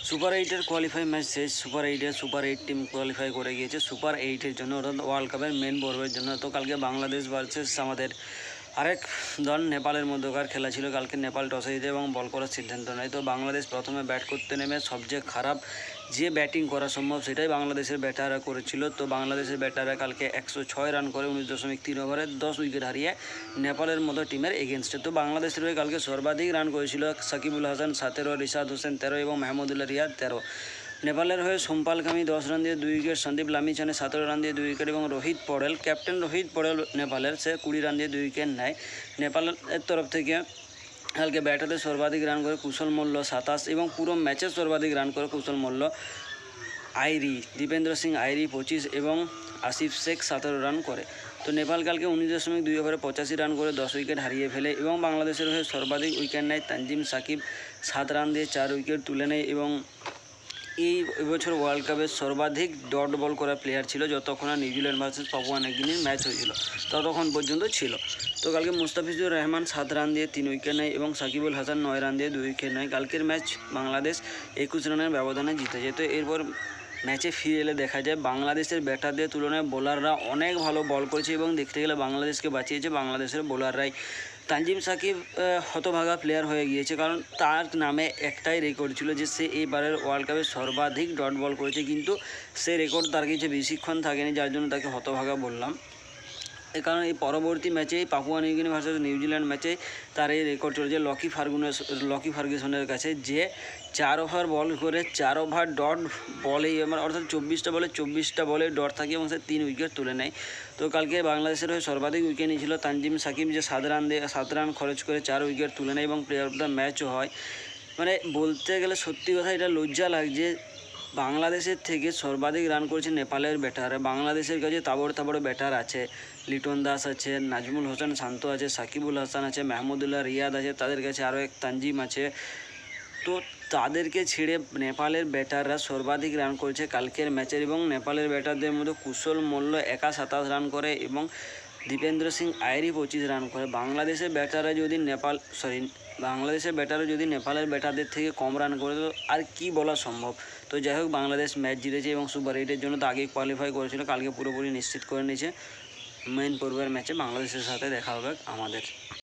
Super এইটের qualify match শেষ। Super eight team qualify করে গিয়েছে সুপার এইটের জন্য, অর্থাৎ ওয়ার্ল্ড কাপের মেন পর্বের জন্য। তো কালকে বাংলাদেশ ভার্সেস আমাদের আরেক দল নেপালের মধ্যকার খেলা ছিল। কালকে নেপাল টসে জিতে এবং বল করার সিদ্ধান্ত নেয়। তো বাংলাদেশ প্রথমে ব্যাট করতে নেমে সবচেয়ে খারাপ যে ব্যাটিং করা সম্ভব সেটাই বাংলাদেশের ব্যাটাররা করেছিল। তো বাংলাদেশের ব্যাটাররা কালকে 106 রান করে 19.3 ওভারে 10 উইকেট হারিয়ে নেপালের মতো টিমের এগেনস্টে। তো বাংলাদেশের হয়ে কালকে সর্বাধিক রান করেছিল সাকিবুল হাসান 17, রিশাদ হোসেন 13 এবং মাহমুদুল্লাহ রিয়াদ 13। নেপালের হয়ে সোমপাল কামি 10 রান দিয়ে 2 উইকেট, সন্দীপ লামিছানে 17 রান দিয়ে 2 উইকেট এবং রোহিত পড়েল, ক্যাপ্টেন রোহিত পড়েল নেপালের, সে 20 রান দিয়ে 2 উইকেট নেয়। নেপালের তরফ থেকে কালকে ব্যাটারে সর্বাধিক রান করে কুশল মল্ল 27 এবং পুরো ম্যাচে সর্বাধিক রান করে কুশল মল্ল, দীপেন্দ্র সিং আইরি 25 এবং আসিফ শেখ 17 রান করে। তো নেপাল কালকে 19.2 ওভারে 85 রান করে 10 উইকেট হারিয়ে ফেলে এবং বাংলাদেশের হয়ে সর্বাধিক উইকেট নেয় তানজিম সাকিব 7 রান দিয়ে 4 উইকেট তুলে নেয় এবং এই এবছর ওয়ার্ল্ড কাপের সর্বাধিক ডট বল করা প্লেয়ার ছিল যতক্ষণ না নিউজিল্যান্ড ভার্সেস পাপুয়া নিউগিনির ম্যাচ হয়েছিল ততক্ষণ পর্যন্ত ছিল। তো কালকে মুস্তাফিজুর রহমান 7 রান দিয়ে 3 উইকেট নেয় এবং সাকিবুল হাসান 9 রান দিয়ে 2 উইকেট নেয়। কালকের ম্যাচ বাংলাদেশ 21 রানের ব্যবধানে জিতে যেত। এরপর ম্যাচে ফিরে এলে দেখা যায় বাংলাদেশের ব্যাটারদের তুলনায় বোলাররা অনেক ভালো বল করেছে এবং দেখতে গেলে বাংলাদেশকে বাঁচিয়েছে বাংলাদেশের বোলাররাই। তানজিম সাকিব হতভাগা প্লেয়ার হয়ে গিয়েছে, কারণ তার নামে একটাই রেকর্ড ছিল যে সে এইবারের ওয়ার্ল্ড কাপে সর্বাধিক ডট বল করেছে, কিন্তু সে রেকর্ড তার কাছে বেশিক্ষণ থাকেনি, যার জন্য তাকে হতভাগা বললাম। এই কারণে এই পরবর্তী ম্যাচে পাপুয়া নিউগিনি ভার্সেস নিউজিল্যান্ড ম্যাচে তার এই রেকর্ড চলেছে লকি ফার্গুসনের কাছে, যে 4 ওভার বল করে 4 ওভার ডট বলেই অর্থাৎ 24টা বলে 24টা বলে ডট থাকে এবং সে 3 উইকেট তুলে নেয়। তো কালকে বাংলাদেশের হয়ে সর্বাধিক উইকেট নিয়েছিল তানজিম সাকিব, যে 7 রান খরচ করে 4 উইকেট তুলে নেয় এবং প্লেয়ার অফ দ্য ম্যাচও হয়। মানে বলতে গেলে সত্যি কথা এটা লজ্জা লাগছে, বাংলাদেশের থেকে সর্বাধিক রান করেছে নেপালের ব্যাটার। বাংলাদেশের কাছে তাবড় ব্যাটার আছে, লিটন দাস আছে, নাজমুল হোসেন শান্ত আছে, সাকিবুল হাসান আছে, মাহমুদুল্লাহ রিয়াদ আছে, তাদের কাছে আরও এক তানজিম আছে। তো তাদেরকে ছেড়ে নেপালের ব্যাটাররা সর্বাধিক রান করেছে কালকের ম্যাচের এবং নেপালের ব্যাটারদের মধ্যে কুশল মল্ল একা 27 রান করে এবং দীপেন্দ্র সিং আইরি 25 রান করে। বাংলাদেশের ব্যাটাররা যদি নেপালের ব্যাটারদের থেকে কম রান করে তো আর কি বলা সম্ভব। তো যাই হোক, বাংলাদেশ ম্যাচ জিতেছে এবং সুপার এইটের জন্য তো আগেই কোয়ালিফাই করেছিল, কালকে পুরোপুরি নিশ্চিত করে নিয়েছে। মেন পর্বের ম্যাচে বাংলাদেশের সাথে দেখা হবে আমাদের।